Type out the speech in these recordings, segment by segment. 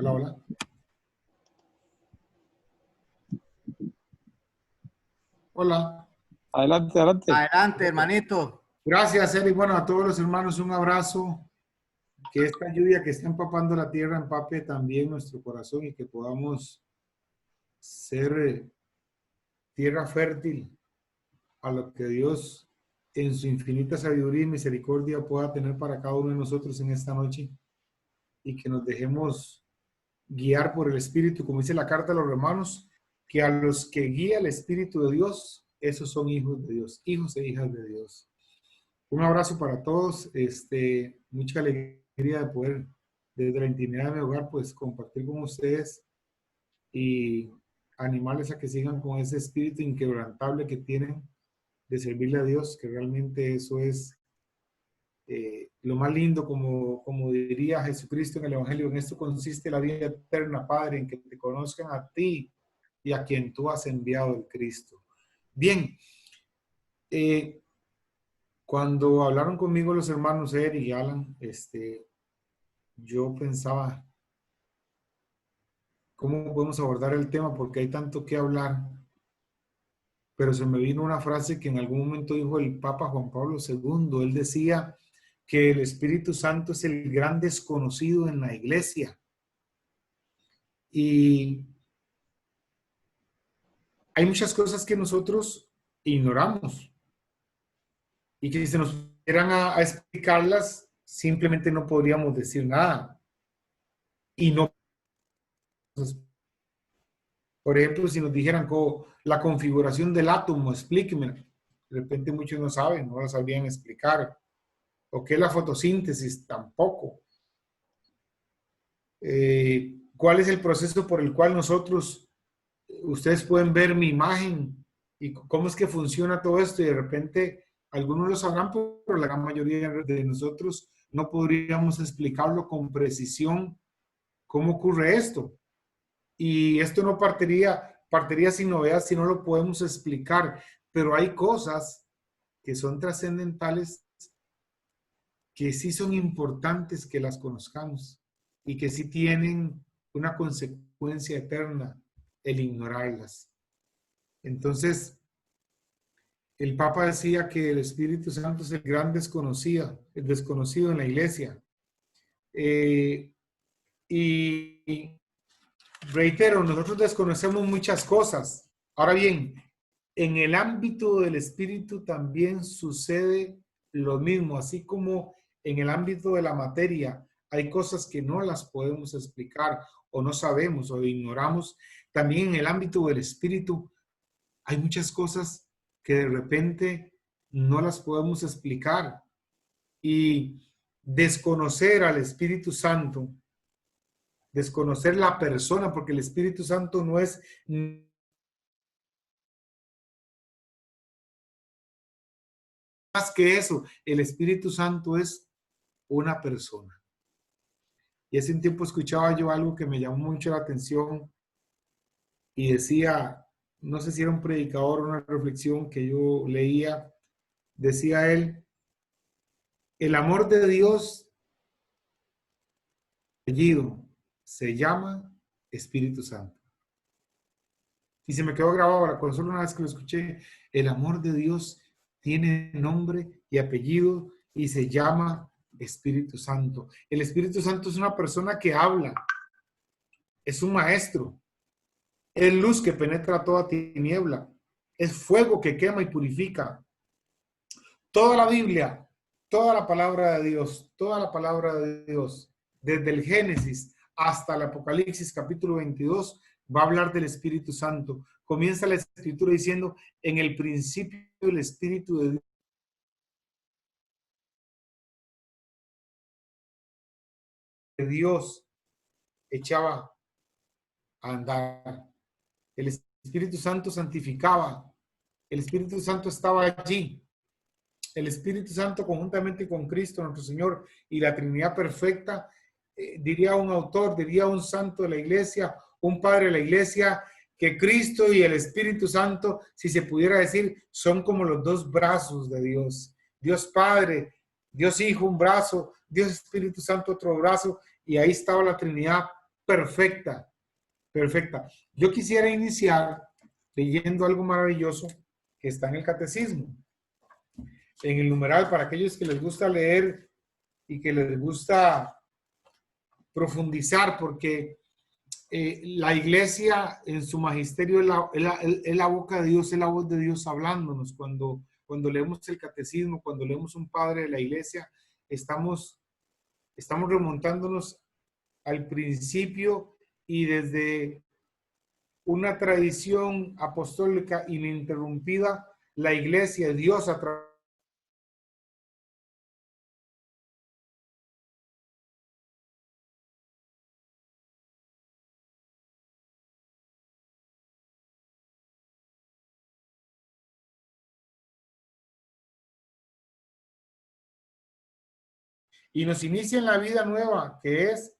Hola, hola. Hola. Adelante, adelante. Adelante, hermanito. Gracias, Eri. Bueno, a todos los hermanos un abrazo. Que esta lluvia que está empapando la tierra empape también nuestro corazón y que podamos ser tierra fértil a lo que Dios en su infinita sabiduría y misericordia pueda tener para cada uno de nosotros en esta noche y que nos dejemos guiar por el Espíritu, como dice la carta a los Romanos, que a los que guía el Espíritu de Dios, esos son hijos de Dios, hijos e hijas de Dios. Un abrazo para todos, mucha alegría de poder desde la intimidad de mi hogar pues compartir con ustedes y animarles a que sigan con ese espíritu inquebrantable que tienen de servirle a Dios, que realmente eso es lo más lindo, como diría Jesucristo en el Evangelio. En esto consiste la vida eterna, Padre, en que te conozcan a ti y a quien tú has enviado, el Cristo. Bien, cuando hablaron conmigo los hermanos Eric y Alan, yo pensaba, ¿cómo podemos abordar el tema? Porque hay tanto que hablar. Pero se me vino una frase que en algún momento dijo el Papa Juan Pablo II. Él decía que el Espíritu Santo es el gran desconocido en la iglesia. Y hay muchas cosas que nosotros ignoramos y que si se nos pusieran a explicarlas, simplemente no podríamos decir nada. Y no, por ejemplo, si nos dijeran la configuración del átomo, explíqueme. De repente muchos no saben, no la sabrían explicar. ¿O qué es la fotosíntesis? Tampoco. ¿Cuál es el proceso por el cual ustedes pueden ver mi imagen y cómo es que funciona todo esto? Y de repente algunos lo sabrán, pero la gran mayoría de nosotros no podríamos explicarlo con precisión cómo ocurre esto. Y esto no partiría sin novedad si no lo podemos explicar, pero hay cosas que son trascendentales, que sí son importantes que las conozcamos y que sí tienen una consecuencia eterna el ignorarlas. Entonces, el Papa decía que el Espíritu Santo es el gran desconocido en la iglesia. Y reitero, nosotros desconocemos muchas cosas. Ahora bien, en el ámbito del Espíritu también sucede lo mismo, así como en el ámbito de la materia hay cosas que no las podemos explicar o no sabemos o ignoramos. También en el ámbito del Espíritu hay muchas cosas que de repente no las podemos explicar. Y desconocer al Espíritu Santo, desconocer la persona, porque el Espíritu Santo no es más que eso. El Espíritu Santo es una persona. Y hace un tiempo escuchaba yo algo que me llamó mucho la atención y decía, no sé si era un predicador o una reflexión que yo leía, decía él, el amor de Dios, apellido, se llama Espíritu Santo. Y se me quedó grabado ahora, con solo una vez que lo escuché, el amor de Dios tiene nombre y apellido y se llama Espíritu Santo. El Espíritu Santo es una persona que habla, es un maestro, es luz que penetra toda tiniebla, es fuego que quema y purifica. Toda la Biblia, toda la palabra de Dios, toda la palabra de Dios, desde el Génesis hasta el Apocalipsis capítulo 22, va a hablar del Espíritu Santo. Comienza la Escritura diciendo, en el principio el Espíritu de Dios echaba a andar. El Espíritu Santo santificaba. El Espíritu Santo estaba allí. El Espíritu Santo conjuntamente con Cristo, nuestro Señor, y la Trinidad perfecta, diría un autor, diría un santo de la iglesia, un padre de la iglesia, que Cristo y el Espíritu Santo, si se pudiera decir, son como los dos brazos de Dios. Dios Padre, Dios Hijo, un brazo, Dios Espíritu Santo, otro brazo, y ahí estaba la Trinidad perfecta, perfecta. Yo quisiera iniciar leyendo algo maravilloso que está en el catecismo, en el numeral, para aquellos que les gusta leer y que les gusta profundizar, porque la iglesia en su magisterio es la boca de Dios, es la voz de Dios hablándonos. Cuando leemos el catecismo, cuando leemos un padre de la iglesia, estamos remontándonos al principio y desde una tradición apostólica ininterrumpida, la iglesia, Dios a través y nos inicia en la vida nueva, que es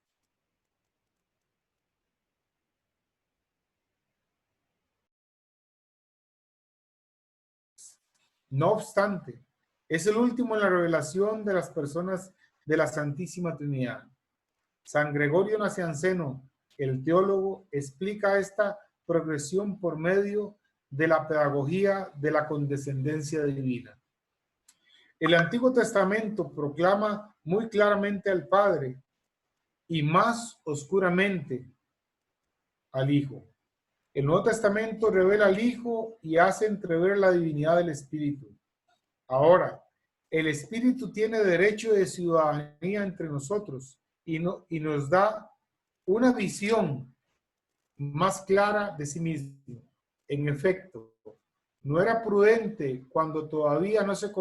no obstante, es el último en la revelación de las personas de la Santísima Trinidad. San Gregorio Nacianceno, el teólogo, explica esta progresión por medio de la pedagogía de la condescendencia divina. El Antiguo Testamento proclama muy claramente al Padre y más oscuramente al Hijo. El Nuevo Testamento revela al Hijo y hace entrever la divinidad del Espíritu. Ahora, el Espíritu tiene derecho de ciudadanía entre nosotros y nos da una visión más clara de sí mismo. En efecto, no era prudente cuando todavía no se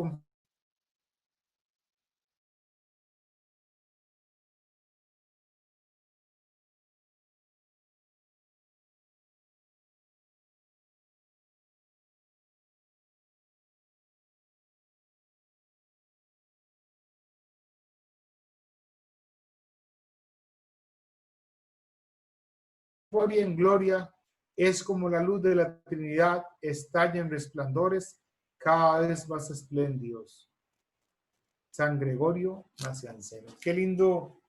gloria en gloria, es como la luz de la Trinidad estalla en resplandores cada vez más espléndidos. San Gregorio Nacianceno. Qué lindo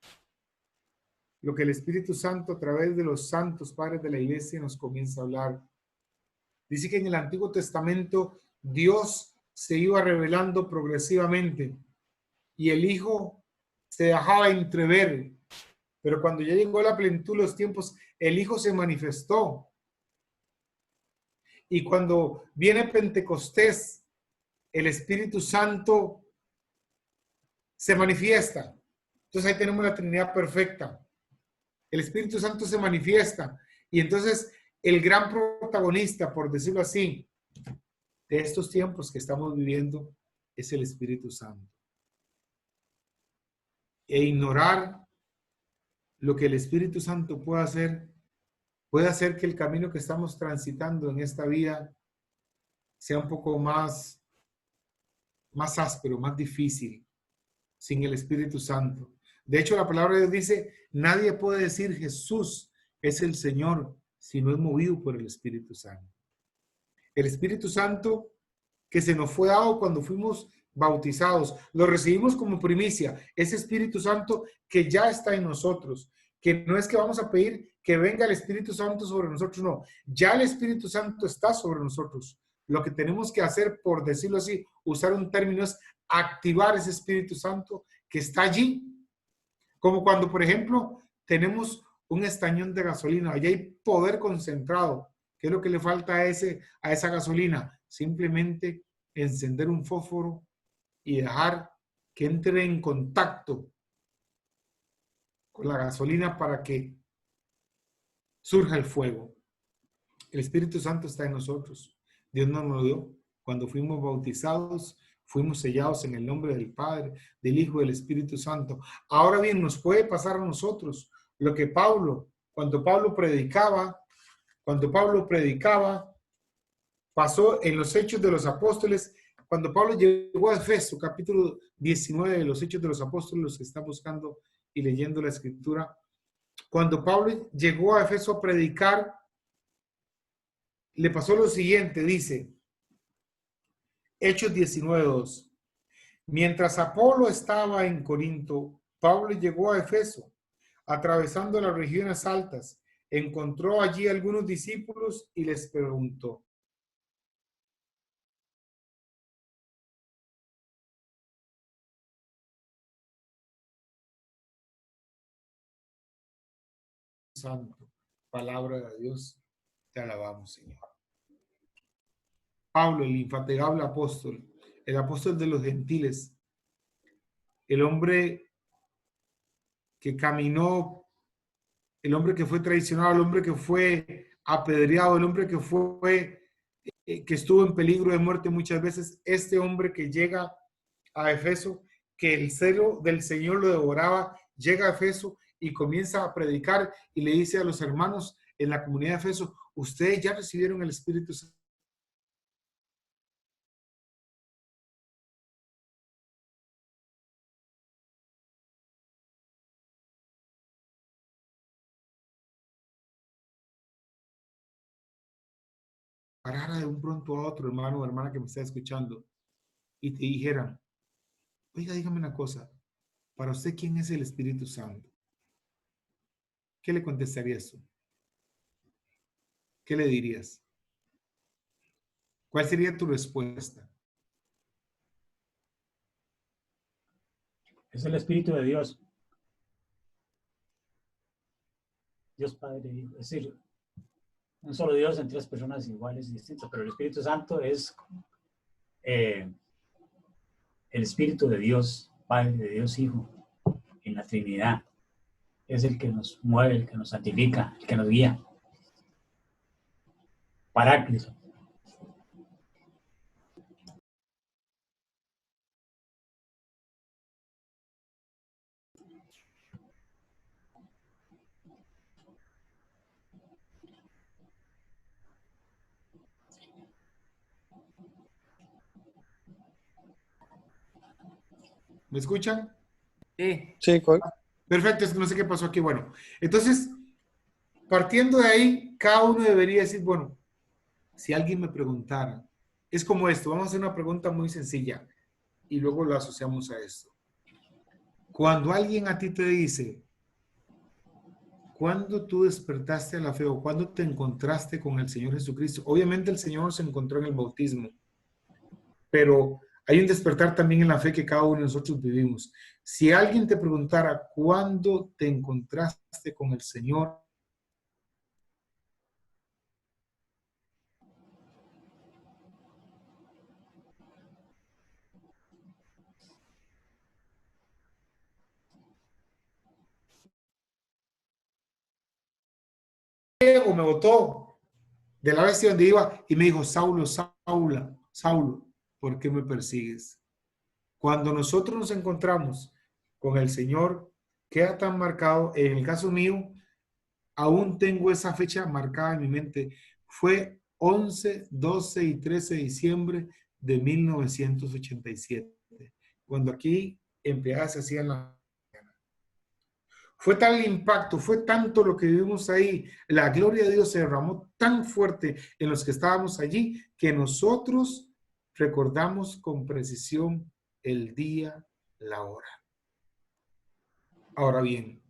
lo que el Espíritu Santo a través de los santos padres de la iglesia nos comienza a hablar. Dice que en el Antiguo Testamento Dios se iba revelando progresivamente y el Hijo se dejaba entrever, pero cuando ya llegó la plenitud de los tiempos, el Hijo se manifestó. Y cuando viene Pentecostés, el Espíritu Santo se manifiesta. Entonces ahí tenemos la Trinidad perfecta. El Espíritu Santo se manifiesta. Y entonces el gran protagonista, por decirlo así, de estos tiempos que estamos viviendo es el Espíritu Santo. E ignorar lo que el Espíritu Santo puede hacer que el camino que estamos transitando en esta vida sea un poco más áspero, más difícil, sin el Espíritu Santo. De hecho, la palabra de Dios dice, nadie puede decir Jesús es el Señor si no es movido por el Espíritu Santo. El Espíritu Santo que se nos fue dado cuando fuimos bautizados, lo recibimos como primicia, ese Espíritu Santo que ya está en nosotros, que no es que vamos a pedir que venga el Espíritu Santo sobre nosotros, no, ya el Espíritu Santo está sobre nosotros. Lo que tenemos que hacer, por decirlo así, usar un término, es activar ese Espíritu Santo que está allí. Como cuando, por ejemplo, tenemos un estañón de gasolina, allá hay poder concentrado. ¿Qué es lo que le falta a esa gasolina? Simplemente encender un fósforo y dejar que entre en contacto con la gasolina para que surja el fuego. El Espíritu Santo está en nosotros. Dios nos lo dio. Cuando fuimos bautizados, fuimos sellados en el nombre del Padre, del Hijo y del Espíritu Santo. Ahora bien, nos puede pasar a nosotros lo que cuando Pablo predicaba, pasó en los Hechos de los Apóstoles. Cuando Pablo llegó a Efeso, capítulo 19 de los Hechos de los Apóstoles, los que están buscando y leyendo la Escritura, cuando Pablo llegó a Efeso a predicar, le pasó lo siguiente, dice, Hechos 19:2. Mientras Apolo estaba en Corinto, Pablo llegó a Efeso. Atravesando las regiones altas, encontró allí algunos discípulos y les preguntó: Santo, palabra de Dios, te alabamos, Señor. Pablo, el infatigable apóstol, el apóstol de los gentiles, el hombre que caminó, el hombre que fue traicionado, el hombre que fue apedreado, el hombre que que estuvo en peligro de muerte muchas veces, este hombre que llega a Efeso, que el celo del Señor lo devoraba, llega a Efeso y comienza a predicar y le dice a los hermanos en la comunidad de Efeso: ustedes ya recibieron el Espíritu Santo. Parara de un pronto a otro, hermano o hermana que me está escuchando, y te dijeran: oiga, dígame una cosa, para usted, ¿quién es el Espíritu Santo? ¿Qué le contestarías tú? ¿Qué le dirías? ¿Cuál sería tu respuesta? Es el Espíritu de Dios. Dios Padre, Hijo. Es decir, un solo Dios en tres personas iguales y distintas, pero el Espíritu Santo es el Espíritu de Dios Padre, de Dios Hijo, en la Trinidad. Es el que nos mueve, el que nos santifica, el que nos guía. Paráclito. ¿Me escuchan? Sí, Perfecto, es que no sé qué pasó aquí. Bueno, entonces, partiendo de ahí, cada uno debería decir: bueno, si alguien me preguntara, es como esto, vamos a hacer una pregunta muy sencilla y luego lo asociamos a esto. Cuando alguien a ti te dice: ¿cuándo tú despertaste a la fe o cuándo te encontraste con el Señor Jesucristo? Obviamente el Señor se encontró en el bautismo, pero hay un despertar también en la fe que cada uno de nosotros vivimos. Si alguien te preguntara: ¿cuándo te encontraste con el Señor? O me botó de la bestia donde iba y me dijo: Saulo, Saulo, Saulo, ¿por qué me persigues? Cuando nosotros nos encontramos con el Señor, queda tan marcado. En el caso mío, aún tengo esa fecha marcada en mi mente. Fue 11, 12 y 13 de diciembre de 1987, cuando aquí en Peaje se hacían las... Fue tal el impacto, fue tanto lo que vivimos ahí, la gloria de Dios se derramó tan fuerte en los que estábamos allí, que nosotros recordamos con precisión el día, la hora. Ahora bien,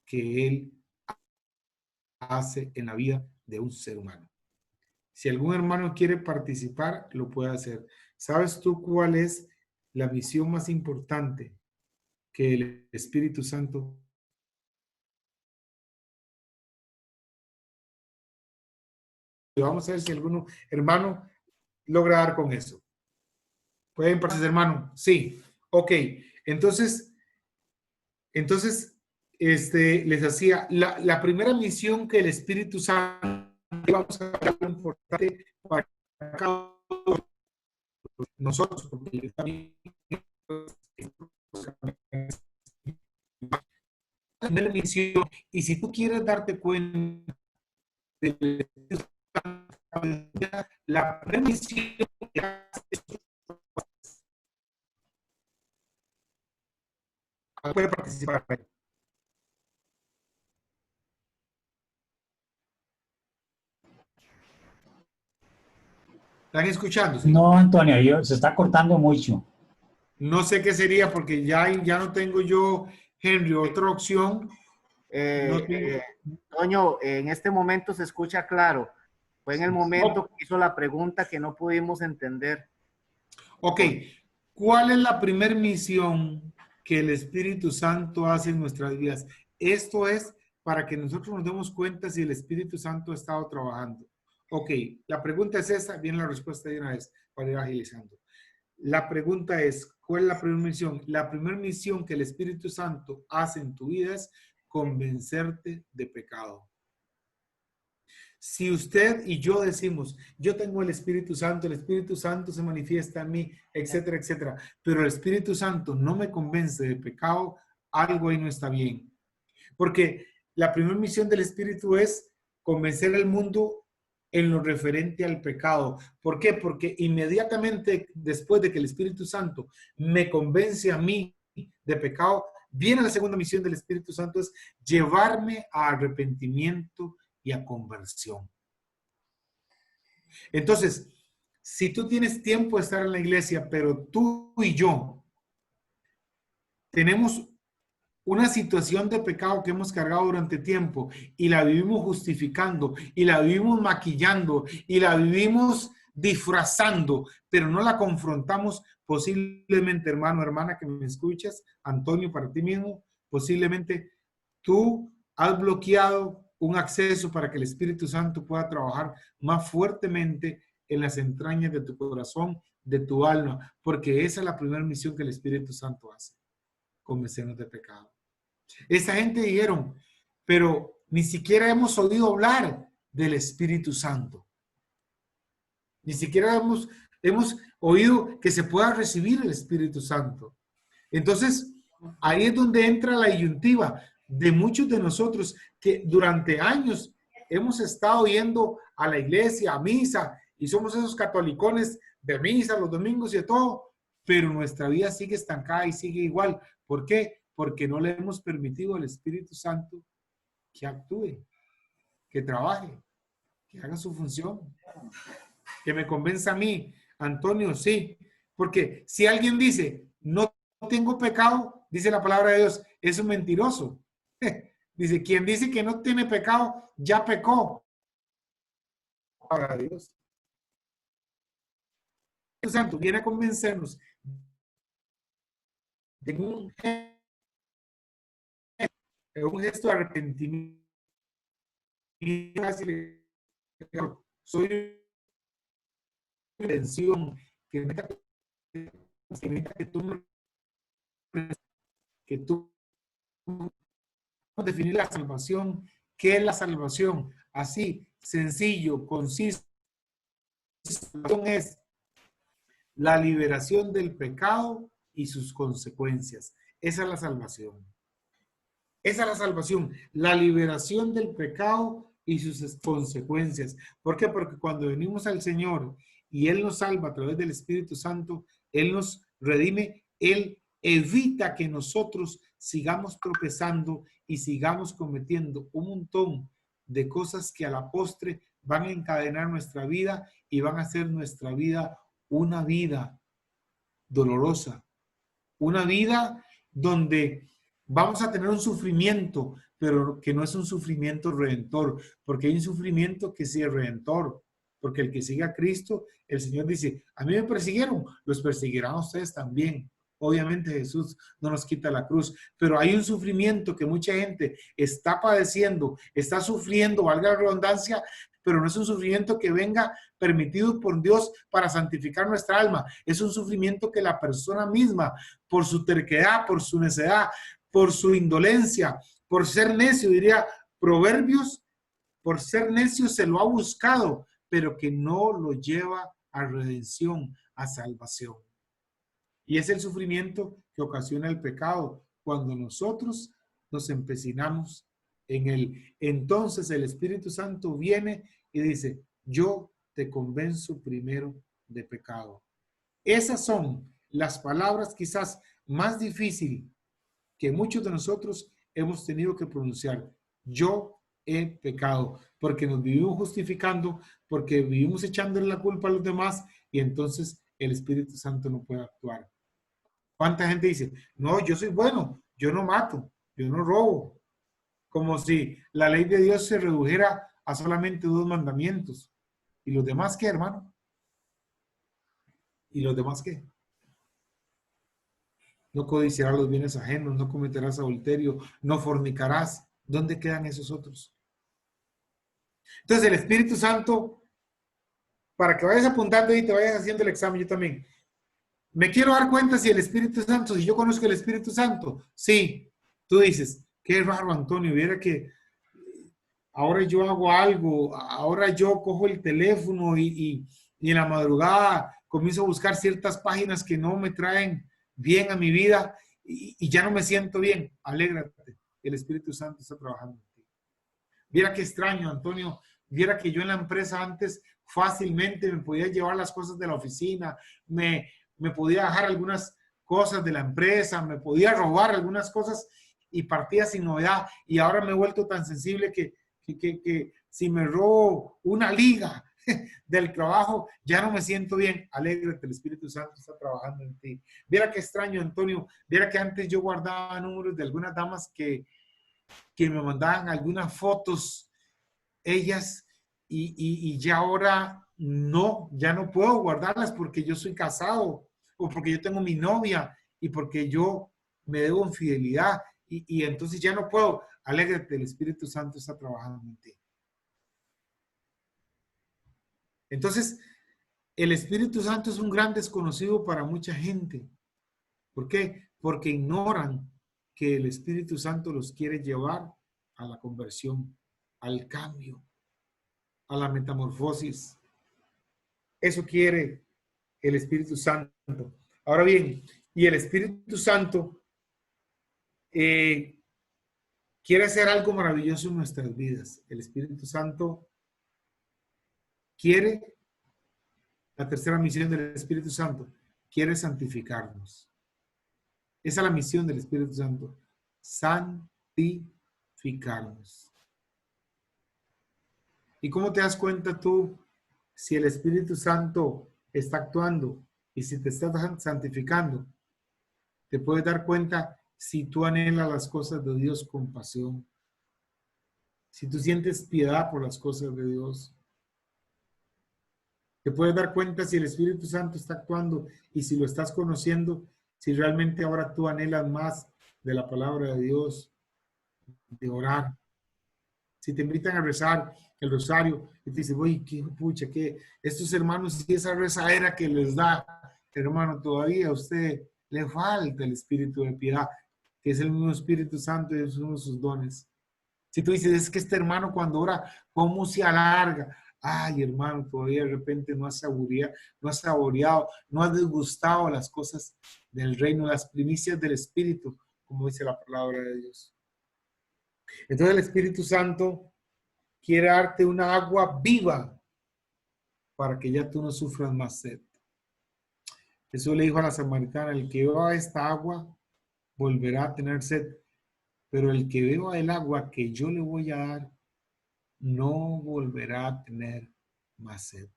que Él hace en la vida de un ser humano. Si algún hermano quiere participar, lo puede hacer. ¿Sabes tú cuál es la misión más importante que el Espíritu Santo? Vamos a ver si algún hermano logra dar con eso. ¿Pueden participar, hermano? Sí. Ok. Entonces les hacía la primera misión que el Espíritu Santo, vamos a hablar lo importante para cada uno de nosotros, porque también la misión, y si tú quieres darte cuenta la premisión que puede participar. ¿Están escuchando? ¿Sí? No, Antonio, se está cortando mucho. No sé qué sería porque ya no tengo yo, Henry, otra opción. No tengo. Toño, en este momento se escucha claro. Fue en el momento que hizo la pregunta que no pudimos entender. Ok, ¿cuál es la primera misión que el Espíritu Santo hace en nuestras vidas? Esto es para que nosotros nos demos cuenta si el Espíritu Santo ha estado trabajando. Ok, la pregunta es esa, viene la respuesta de una vez para ir agilizando. La pregunta es, ¿cuál es la primera misión? La primera misión que el Espíritu Santo hace en tu vida es convencerte de pecado. Si usted y yo decimos, yo tengo el Espíritu Santo se manifiesta en mí, etcétera, etcétera, pero el Espíritu Santo no me convence de pecado, algo ahí no está bien. Porque la primera misión del Espíritu es convencer al mundo en lo referente al pecado. ¿Por qué? Porque inmediatamente después de que el Espíritu Santo me convence a mí de pecado, viene la segunda misión del Espíritu Santo, es llevarme a arrepentimiento y a conversión. Entonces, si tú tienes tiempo de estar en la iglesia, pero tú y yo tenemos una situación de pecado que hemos cargado durante tiempo y la vivimos justificando y la vivimos maquillando y la vivimos disfrazando, pero no la confrontamos, posiblemente, hermano, hermana, que me escuchas, Antonio, para ti mismo, posiblemente tú has bloqueado un acceso para que el Espíritu Santo pueda trabajar más fuertemente en las entrañas de tu corazón, de tu alma, porque esa es la primera misión que el Espíritu Santo hace, convencernos de pecado. Esa gente dijeron, pero ni siquiera hemos oído hablar del Espíritu Santo. Ni siquiera hemos oído que se pueda recibir el Espíritu Santo. Entonces, ahí es donde entra la disyuntiva de muchos de nosotros que durante años hemos estado yendo a la iglesia, a misa, y somos esos catolicones de misa los domingos y de todo, pero nuestra vida sigue estancada y sigue igual. ¿Por qué? Porque no le hemos permitido al Espíritu Santo que actúe, que trabaje, que haga su función, que me convenza a mí, Antonio, sí. Porque si alguien dice, no tengo pecado, dice la palabra de Dios, es un mentiroso. Dice, quien dice que no tiene pecado, ya pecó. Para Dios. El Santo viene a convencernos de un gesto de arrepentimiento. Soy intención que tú definir la salvación. ¿Qué es la salvación? Así, sencillo, conciso. La salvación es la liberación del pecado y sus consecuencias. Esa es la salvación. Esa es la salvación, la liberación del pecado y sus consecuencias. ¿Por qué? Porque cuando venimos al Señor y Él nos salva a través del Espíritu Santo, Él nos redime, Él evita que nosotros sigamos tropezando y sigamos cometiendo un montón de cosas que a la postre van a encadenar nuestra vida y van a hacer nuestra vida una vida dolorosa, una vida donde vamos a tener un sufrimiento, pero que no es un sufrimiento redentor, porque hay un sufrimiento que sí es redentor, porque el que sigue a Cristo, el Señor dice, a mí me persiguieron, los perseguirán a ustedes también. Obviamente Jesús no nos quita la cruz, pero hay un sufrimiento que mucha gente está padeciendo, está sufriendo, valga la redundancia, pero no es un sufrimiento que venga permitido por Dios para santificar nuestra alma. Es un sufrimiento que la persona misma, por su terquedad, por su necedad, por su indolencia, por ser necio, diría Proverbios, por ser necio se lo ha buscado, pero que no lo lleva a redención, a salvación. Y es el sufrimiento que ocasiona el pecado cuando nosotros nos empecinamos Entonces el Espíritu Santo viene y dice, yo te convenzo primero de pecado. Esas son las palabras quizás más difíciles que muchos de nosotros hemos tenido que pronunciar. Yo he pecado, porque nos vivimos justificando, porque vivimos echándole la culpa a los demás y entonces el Espíritu Santo no puede actuar. ¿Cuánta gente dice, no, yo soy bueno, yo no mato, yo no robo? Como si la ley de Dios se redujera a solamente 2 mandamientos. ¿Y los demás qué, hermano? ¿Y los demás qué? No codiciarás los bienes ajenos, no cometerás adulterio, no fornicarás. ¿Dónde quedan esos otros? Entonces el Espíritu Santo, para que vayas apuntando y te vayas haciendo el examen, yo también. Me quiero dar cuenta si el Espíritu Santo, si yo conozco el Espíritu Santo. Sí, tú dices, qué raro, Antonio, viera que ahora yo hago algo, ahora yo cojo el teléfono y en la madrugada comienzo a buscar ciertas páginas que no me traen bien a mi vida y ya no me siento bien. Alégrate, el Espíritu Santo está trabajando en ti. Viera qué extraño, Antonio, viera que yo en la empresa antes fácilmente me podía llevar las cosas de la oficina, me podía dejar algunas cosas de la empresa, me podía robar algunas cosas y partía sin novedad. Y ahora me he vuelto tan sensible que si me robo una liga del trabajo, ya no me siento bien. Alégrate, el Espíritu Santo está trabajando en ti. Viera qué extraño, Antonio. Viera que antes yo guardaba números de algunas damas que me mandaban algunas fotos, ellas, y ya ahora no, ya no puedo guardarlas porque yo soy casado o porque yo tengo mi novia y porque yo me debo infidelidad y entonces ya no puedo. Alégrate, el Espíritu Santo está trabajando en ti. Entonces, el Espíritu Santo es un gran desconocido para mucha gente. ¿Por qué? Porque ignoran que el Espíritu Santo los quiere llevar a la conversión, al cambio, a la metamorfosis. Eso quiere el Espíritu Santo. Ahora bien, y el Espíritu Santo quiere hacer algo maravilloso en nuestras vidas. El Espíritu Santo quiere, la tercera misión del Espíritu Santo, quiere santificarnos. Esa es la misión del Espíritu Santo, santificarnos. ¿Y cómo te das cuenta tú si el Espíritu Santo está actuando y si te está santificando? Te puedes dar cuenta si tú anhelas las cosas de Dios con pasión, si tú sientes piedad por las cosas de Dios. Te puedes dar cuenta si el Espíritu Santo está actuando y si lo estás conociendo, si realmente ahora tú anhelas más de la palabra de Dios, de orar. Si te invitan a rezar el rosario y te dicen, uy, qué pucha, que estos hermanos y esa rezadera que les da, hermano, todavía a usted le falta el espíritu de piedad, que es el mismo Espíritu Santo y es uno de sus dones. Si tú dices, es que este hermano cuando ora, ¿cómo se alarga? Ay, hermano, todavía de repente no has saboreado, no has degustado las cosas del reino, las primicias del Espíritu, como dice la palabra de Dios. Entonces el Espíritu Santo quiere darte una agua viva para que ya tú no sufras más sed. Jesús le dijo a la samaritana, el que beba esta agua volverá a tener sed, pero el que beba el agua que yo le voy a dar no volverá a tener más sed.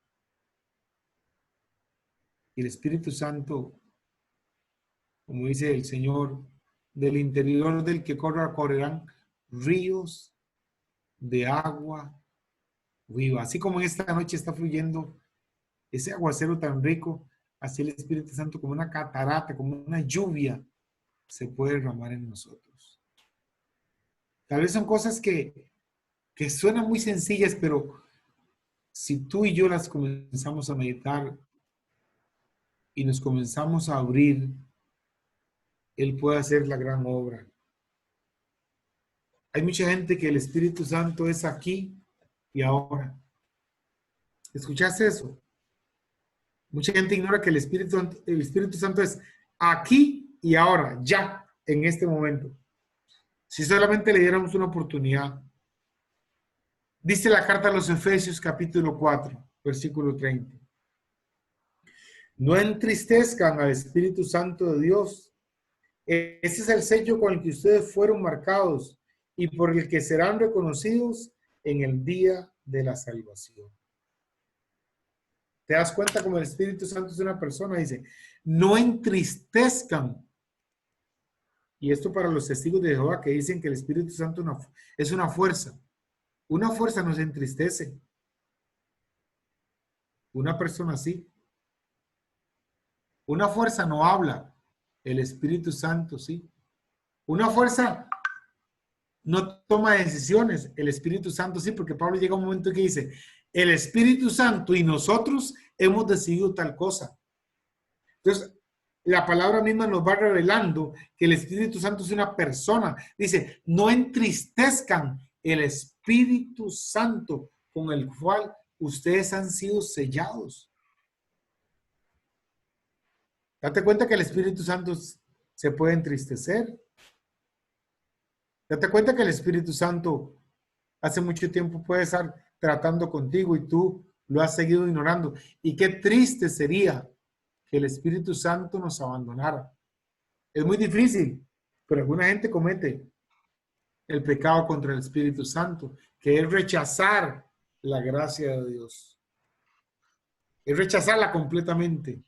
Y el Espíritu Santo, como dice el Señor, del interior del que correrán ríos de agua viva. Así como esta noche está fluyendo ese aguacero tan rico, así el Espíritu Santo como una catarata, como una lluvia, se puede derramar en nosotros. Tal vez son cosas que suenan muy sencillas, pero si tú y yo las comenzamos a meditar y nos comenzamos a abrir, Él puede hacer la gran obra. Hay mucha gente que el Espíritu Santo es aquí y ahora. ¿Escuchaste eso? Mucha gente ignora que el Espíritu Santo es aquí y ahora, ya, en este momento. Si solamente le diéramos una oportunidad. Dice la carta a los Efesios capítulo 4, versículo 30. No entristezcan al Espíritu Santo de Dios. Ese es el sello con el que ustedes fueron marcados y por el que serán reconocidos en el día de la salvación. ¿Te das cuenta cómo el Espíritu Santo es una persona? Dice, no entristezcan. Y esto para los testigos de Jehová que dicen que el Espíritu Santo es una fuerza. Una fuerza no se entristece. Una persona sí. Una fuerza no habla. El Espíritu Santo sí. Una fuerza no toma decisiones. El Espíritu Santo sí, porque Pablo llega a un momento que dice, el Espíritu Santo y nosotros hemos decidido tal cosa. Entonces, la palabra misma nos va revelando que el Espíritu Santo es una persona. Dice, no entristezcan el Espíritu Santo con el cual ustedes han sido sellados. Date cuenta que el Espíritu Santo se puede entristecer. Date cuenta que el Espíritu Santo hace mucho tiempo puede estar tratando contigo y tú lo has seguido ignorando. Y qué triste sería que el Espíritu Santo nos abandonara. Es muy difícil, pero alguna gente comete el pecado contra el Espíritu Santo, que es rechazar la gracia de Dios. Es rechazarla completamente.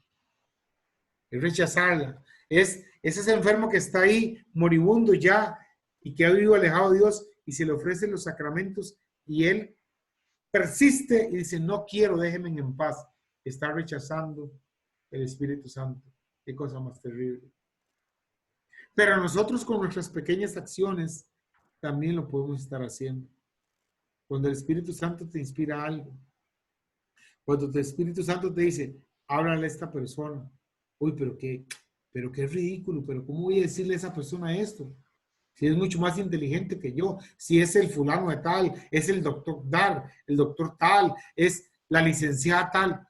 Es rechazarla. Es ese enfermo que está ahí moribundo ya y que ha vivido alejado de Dios y se le ofrecen los sacramentos y él persiste y dice, no quiero, déjenme en paz. Está rechazando el Espíritu Santo. Qué cosa más terrible. Pero nosotros con nuestras pequeñas acciones también lo podemos estar haciendo. Cuando el Espíritu Santo te inspira algo. Cuando el Espíritu Santo te dice, háblale a esta persona. Uy, pero qué ridículo, pero ¿cómo voy a decirle a esa persona esto? Si es mucho más inteligente que yo, si es el fulano de tal, es el doctor tal, es la licenciada tal.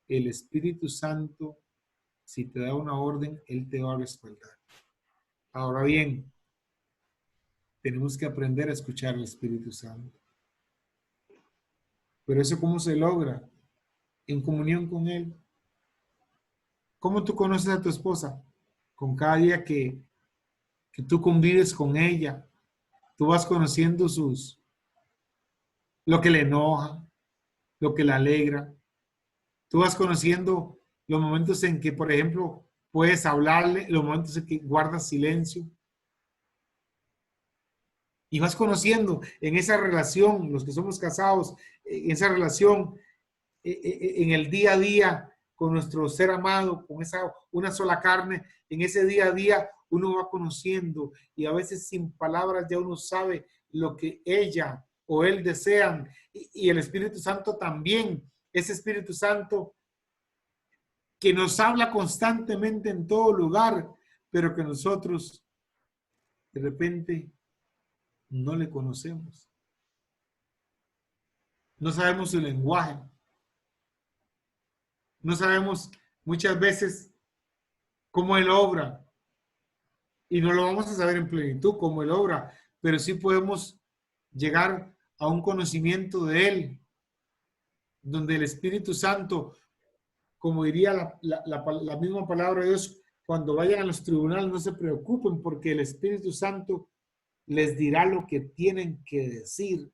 El Espíritu Santo, si te da una orden, Él te va a respaldar. Ahora bien, tenemos que aprender a escuchar al Espíritu Santo. Pero eso, ¿cómo se logra? En comunión con Él. ¿Cómo tú conoces a tu esposa? Con cada día que tú convives con ella, tú vas conociendo lo que le enoja, lo que le alegra. Tú vas conociendo los momentos en que, por ejemplo, puedes hablarle, los momentos en que guardas silencio. Y vas conociendo en esa relación, los que somos casados, en esa relación, en el día a día con nuestro ser amado, con esa una sola carne, en ese día a día uno va conociendo y a veces sin palabras ya uno sabe lo que ella o él desean y el Espíritu Santo también, ese Espíritu Santo que nos habla constantemente en todo lugar, pero que nosotros de repente no le conocemos. No sabemos su lenguaje. No sabemos muchas veces cómo Él obra. Y no lo vamos a saber en plenitud cómo Él obra, pero sí podemos llegar a un conocimiento de Él, donde el Espíritu Santo, como diría la misma palabra de Dios, cuando vayan a los tribunales no se preocupen porque el Espíritu Santo les dirá lo que tienen que decir.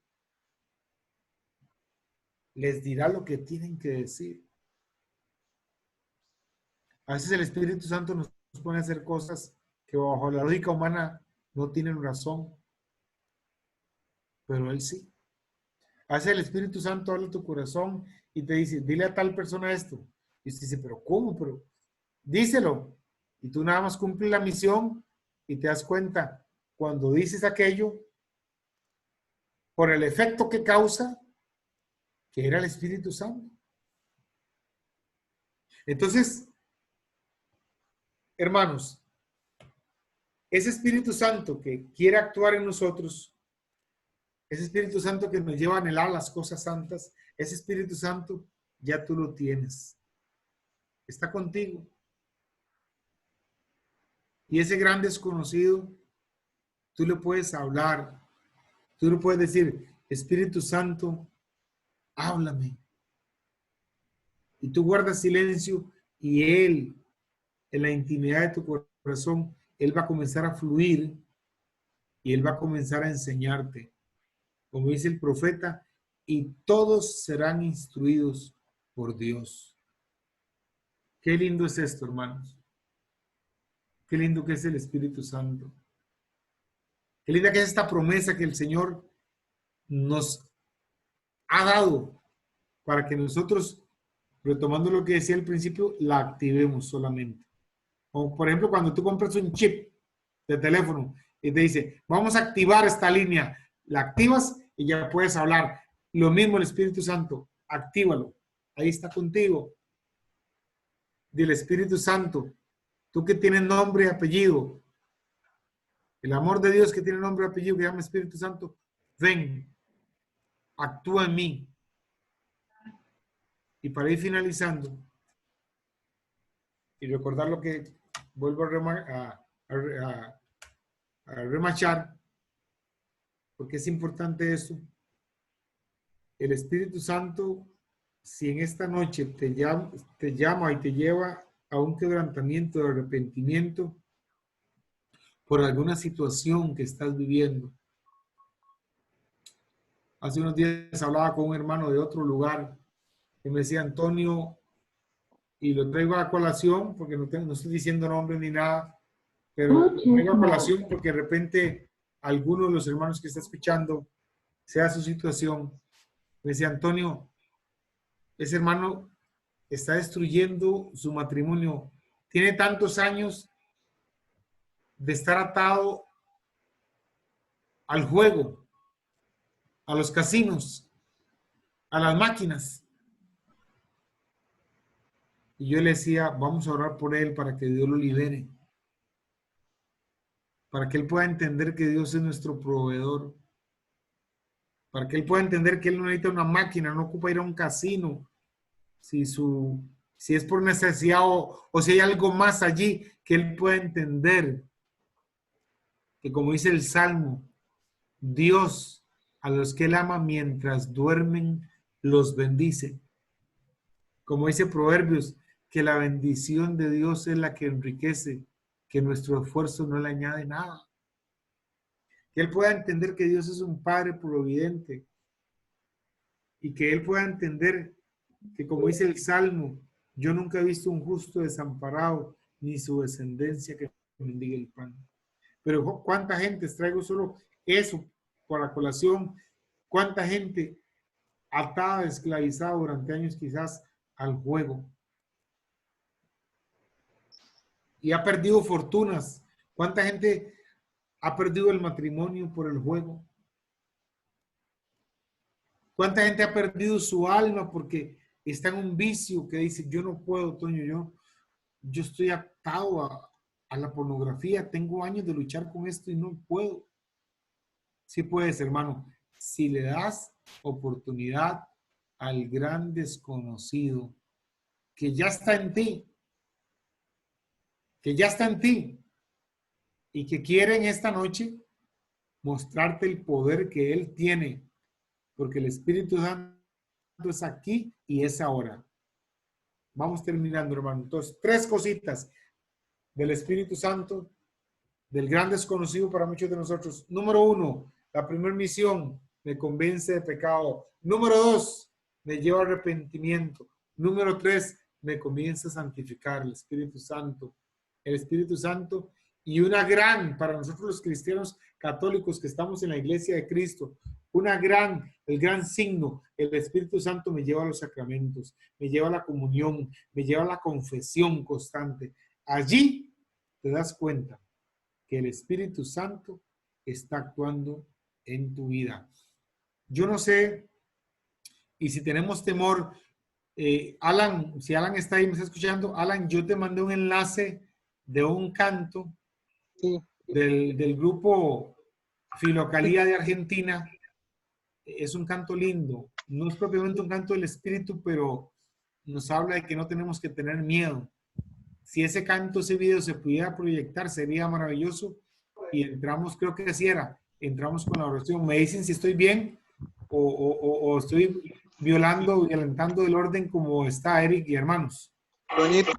Les dirá lo que tienen que decir. A veces el Espíritu Santo nos pone a hacer cosas que bajo la lógica humana no tienen razón, pero Él sí. A veces el Espíritu Santo habla a tu corazón y te dice, dile a tal persona esto. Y usted dice, pero ¿cómo? Pero díselo. Y tú nada más cumples la misión y te das cuenta, cuando dices aquello, por el efecto que causa, que era el Espíritu Santo. Entonces, hermanos, ese Espíritu Santo que quiere actuar en nosotros, ese Espíritu Santo que nos lleva a anhelar las cosas santas, ese Espíritu Santo ya tú lo tienes. Está contigo. Y ese gran desconocido tú le puedes hablar, tú le puedes decir, Espíritu Santo, háblame. Y tú guardas silencio y Él, en la intimidad de tu corazón, Él va a comenzar a fluir y Él va a comenzar a enseñarte. Como dice el profeta, y todos serán instruidos por Dios. Qué lindo es esto, hermanos. Qué lindo que es el Espíritu Santo. Qué linda que es esta promesa que el Señor nos ha dado para que nosotros, retomando lo que decía al principio, la activemos solamente. Como por ejemplo, cuando tú compras un chip de teléfono y te dice, vamos a activar esta línea, la activas y ya puedes hablar. Lo mismo el Espíritu Santo, actívalo. Ahí está contigo. Del Espíritu Santo, tú que tienes nombre y apellido, el amor de Dios que tiene nombre y apellido, que llama Espíritu Santo, ven, actúa en mí. Y para ir finalizando, y recordar lo que vuelvo a remachar, porque es importante eso. El Espíritu Santo, si en esta noche te llama y te lleva a un quebrantamiento de arrepentimiento por alguna situación que estás viviendo. Hace unos días hablaba con un hermano de otro lugar que me decía, Antonio, y lo traigo a colación porque no estoy diciendo nombre ni nada, pero lo traigo a colación porque de repente alguno de los hermanos que está escuchando sea su situación. Me decía, Antonio, ese hermano está destruyendo su matrimonio. Tiene tantos años de estar atado al juego, a los casinos, a las máquinas. Y yo le decía, vamos a orar por él para que Dios lo libere. Para que él pueda entender que Dios es nuestro proveedor. Para que él pueda entender que él no necesita una máquina, no ocupa ir a un casino. Si es por necesidad o si hay algo más allí, que él pueda entender que, como dice el Salmo, Dios a los que él ama mientras duermen los bendice. Como dice Proverbios, que la bendición de Dios es la que enriquece, que nuestro esfuerzo no le añade nada. Que él pueda entender que Dios es un Padre providente y que él pueda entender que, como dice el Salmo, yo nunca he visto un justo desamparado ni su descendencia que mendigue el pan. Pero ¿cuánta gente? Traigo solo eso para colación. ¿Cuánta gente atada, esclavizada durante años quizás al juego? Y ha perdido fortunas. ¿Cuánta gente ha perdido el matrimonio por el juego? ¿Cuánta gente ha perdido su alma porque está en un vicio que dice, yo no puedo, Toño, yo estoy atado a la pornografía, tengo años de luchar con esto y no puedo? Sí puedes, hermano, si le das oportunidad al gran desconocido que ya está en ti, y que quiere en esta noche mostrarte el poder que él tiene, porque el Espíritu Santo es aquí y es ahora. Vamos terminando, hermano. Entonces, 3 cositas del Espíritu Santo, del gran desconocido para muchos de nosotros. Número 1, la primera misión, me convence de pecado. Número 2, me lleva al arrepentimiento. Número 3, me comienza a santificar el Espíritu Santo. El Espíritu Santo, y una gran, para nosotros los cristianos católicos que estamos en la iglesia de Cristo, el gran signo, el Espíritu Santo me lleva a los sacramentos, me lleva a la comunión, me lleva a la confesión constante. Allí te das cuenta que el Espíritu Santo está actuando en tu vida. Yo no sé, y si tenemos temor, Alan, si Alan está ahí, me está escuchando, Alan, yo te mandé un enlace de un canto Sí. del grupo Filocalía de Argentina. Es un canto lindo, no es propiamente un canto del Espíritu, pero nos habla de que no tenemos que tener miedo. Si ese canto, ese video se pudiera proyectar, sería maravilloso y entramos, creo que así era, entramos con la oración. Me dicen si estoy bien o estoy violentando el orden como está Eric y hermanos. Toñito.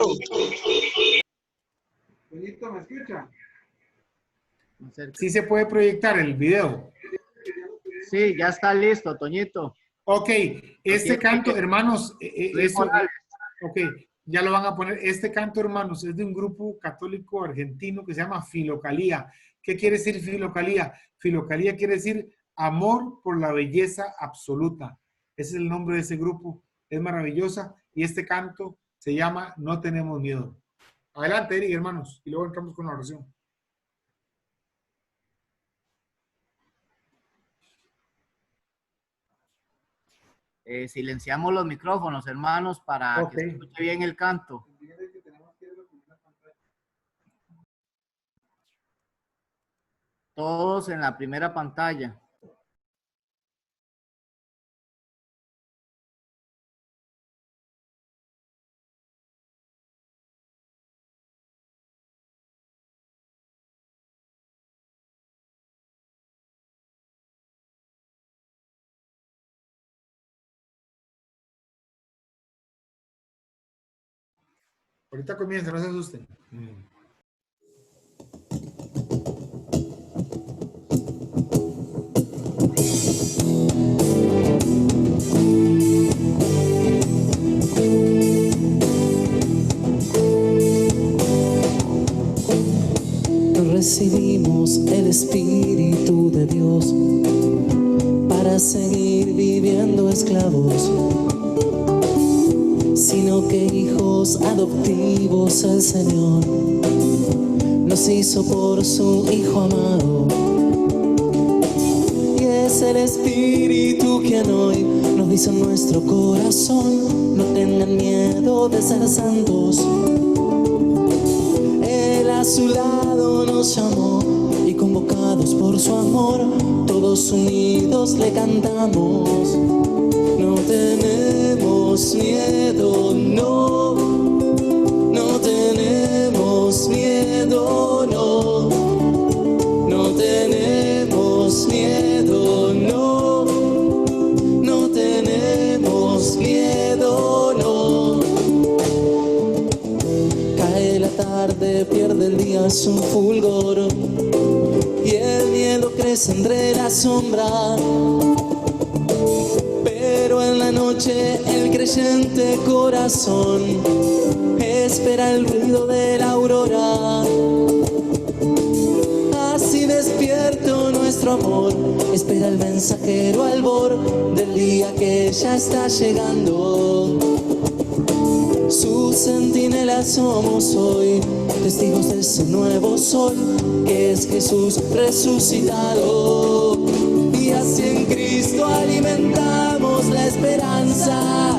Toñito, ¿me escucha? Acerca. Sí se puede proyectar el video. Sí, ya está listo, Toñito. Ok, este canto, hermanos, Luis Morales. ok, ya lo van a poner. Este canto, hermanos, es de un grupo católico argentino que se llama Filocalía. ¿Qué quiere decir Filocalía? Filocalía quiere decir amor por la belleza absoluta. Ese es el nombre de ese grupo. Es maravillosa. Y este canto se llama No tenemos miedo. Adelante, Eric, hermanos, y luego entramos con la oración. Silenciamos los micrófonos, hermanos, para Ok. que se escuche bien el canto. Todos en la primera pantalla. Ahorita comienza, no se asusten. Recibimos el Espíritu de Dios para seguir viviendo esclavos, sino que hijos adoptivos el Señor nos hizo por su Hijo amado. Y es el Espíritu quien hoy nos dice en nuestro corazón: no tengan miedo de ser santos. Él a su lado nos llamó y convocados por su amor, todos unidos le cantamos. No tenemos miedo, no, no tenemos miedo, no, no tenemos miedo, no, no tenemos miedo, no. Cae la tarde, pierde el día su fulgor y el miedo crece entre la sombra. Pero en la noche el creyente corazón espera el ruido de la aurora. Así despierto nuestro amor, espera el mensajero albor del día que ya está llegando. Sus centinelas somos hoy, testigos de ese nuevo sol que es Jesús resucitado. Y así en Cristo alimentamos la esperanza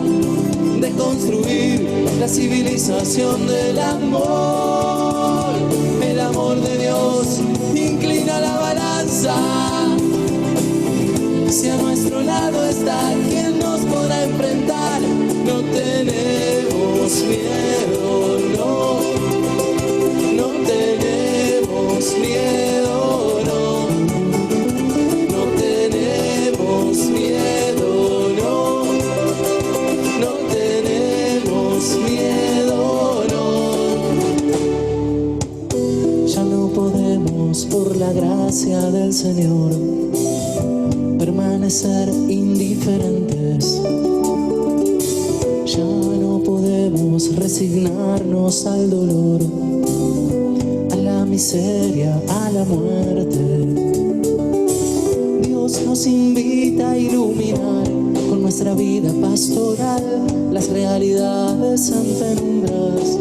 de construir la civilización del amor. El amor de Dios inclina la balanza. Si a nuestro lado está, ¿quién nos podrá enfrentar? No tenemos miedo, no, no tenemos miedo, no, no tenemos miedo, no, no tenemos miedo, no. Ya no podemos, por la gracia del Señor, permanecer indiferentes. Ya no podemos resignarnos al dolor, a la miseria, a la muerte. Dios nos invita a iluminar con nuestra vida pastoral las realidades en penumbras.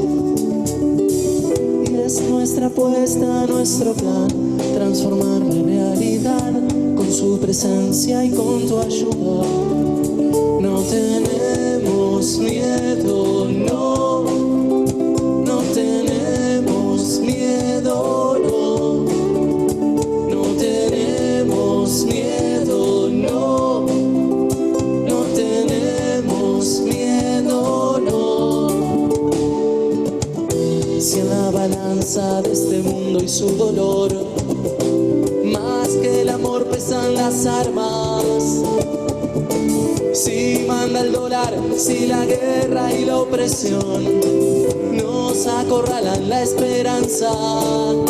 Y es nuestra apuesta, nuestro plan, transformar la realidad con su presencia y con tu ayuda. No tenemos miedo, no, no tenemos miedo, no, no tenemos miedo, no, no tenemos miedo, no. Si en la balanza de este mundo y su dolor Si manda el dólar, si la guerra y la opresión nos acorralan la esperanza, aún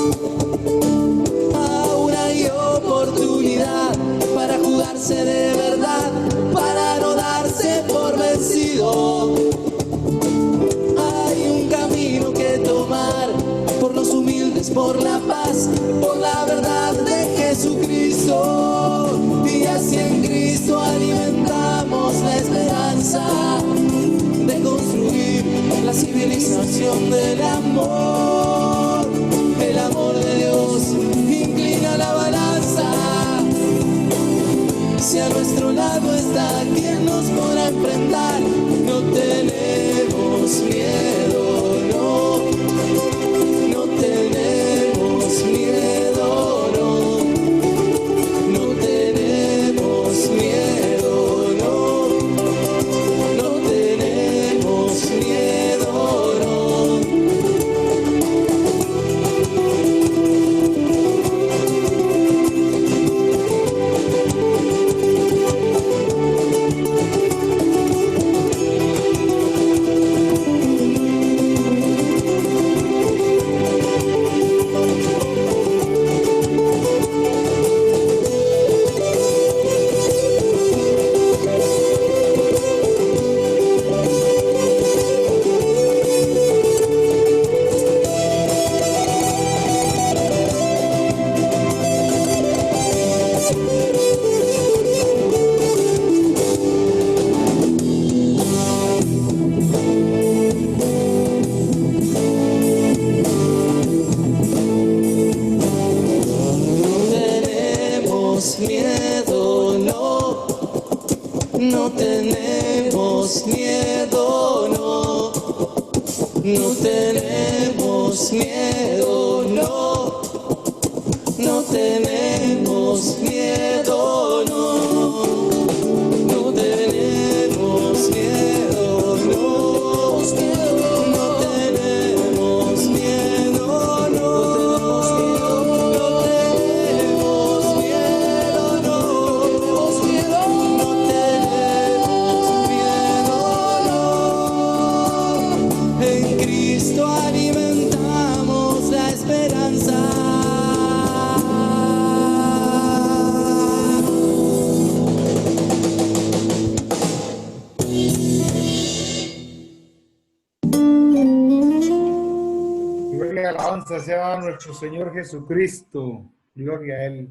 hay oportunidad para jugarse de verdad, para no darse por vencido. Hay un camino que tomar por los humildes, por la paz, por la verdad de Jesucristo. Y así en Cristo alimentamos la esperanza de construir la civilización del amor. El amor de Dios inclina la balanza. Si a nuestro lado está quien nos podrá enfrentar, no tenemos miedo, no, no tenemos miedo, no, no tenemos miedo, no, no tenemos miedo, no. No tenemos miedo, no, no tenemos miedo, no, no tenemos miedo, no, no tenemos miedo, no, no tenemos miedo, en Cristo alimentamos la esperanza. Gloria y alabanza sea a nuestro Señor Jesucristo. Gloria a Él.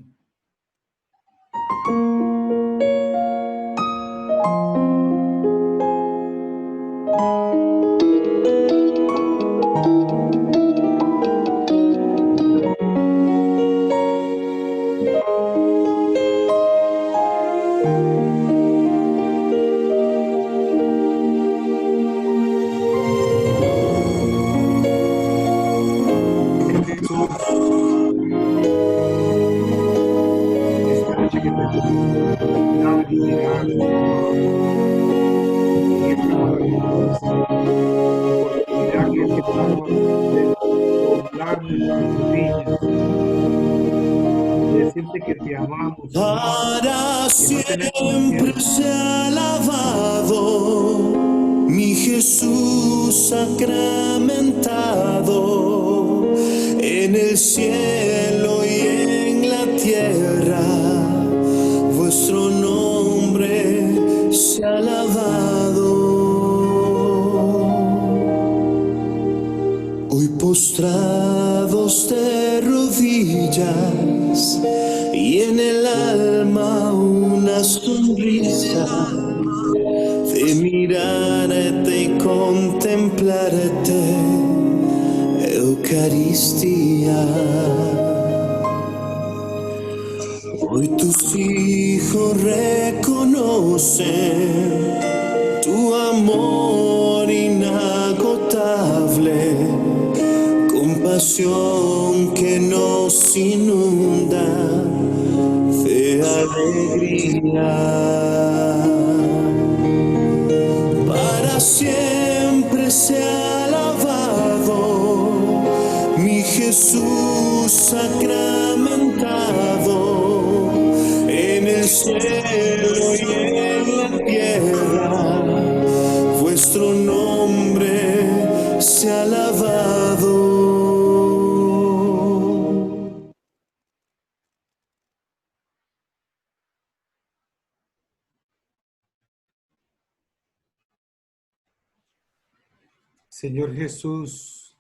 Decirte que te amamos. Para siempre sea alabado mi Jesús sacramentado en el cielo y en la tierra. Vuestro nombre sea alabado. Hoy postrados de rodillas y en el alma una sonrisa de mirarte y contemplarte, Eucaristía. Hoy tus hijos reconocen tu amor inagotable, compasión que nos inunda de alegría. Para siempre sea alabado mi Jesús sacramentado en el cielo y en la tierra. Señor Jesús,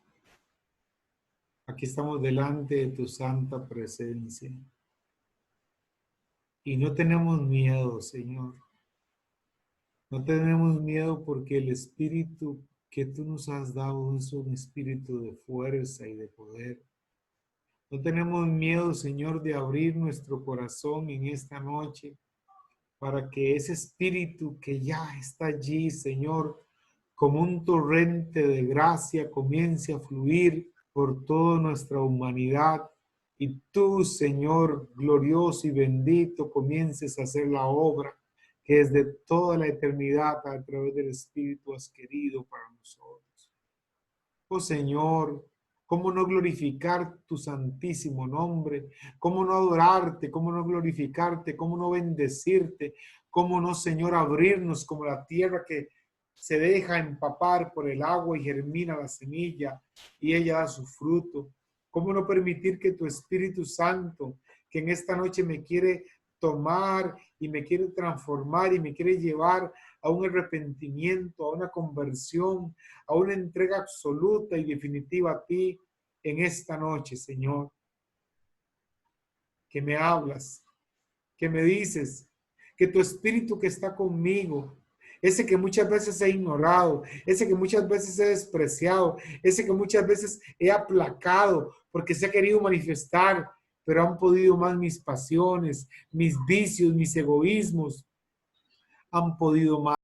aquí estamos delante de tu santa presencia. Y no tenemos miedo, Señor. No tenemos miedo porque el espíritu que tú nos has dado es un espíritu de fuerza y de poder. No tenemos miedo, Señor, de abrir nuestro corazón en esta noche para que ese espíritu que ya está allí, Señor, como un torrente de gracia comience a fluir por toda nuestra humanidad y tú, Señor, glorioso y bendito, comiences a hacer la obra que desde toda la eternidad a través del Espíritu has querido para nosotros. Oh Señor, ¿cómo no glorificar tu santísimo nombre? ¿Cómo no adorarte? ¿Cómo no glorificarte? ¿Cómo no bendecirte? ¿Cómo no, Señor, abrirnos como la tierra que se deja empapar por el agua y germina la semilla y ella da su fruto? ¿Cómo no permitir que tu Espíritu Santo, que en esta noche me quiere tomar y me quiere transformar y me quiere llevar a un arrepentimiento, a una conversión, a una entrega absoluta y definitiva a ti en esta noche, Señor? Que me hablas, que me dices, que tu Espíritu que está conmigo, ese que muchas veces he ignorado, ese que muchas veces he despreciado, ese que muchas veces he aplacado porque se ha querido manifestar, pero han podido más mis pasiones, mis vicios, mis egoísmos, han podido más.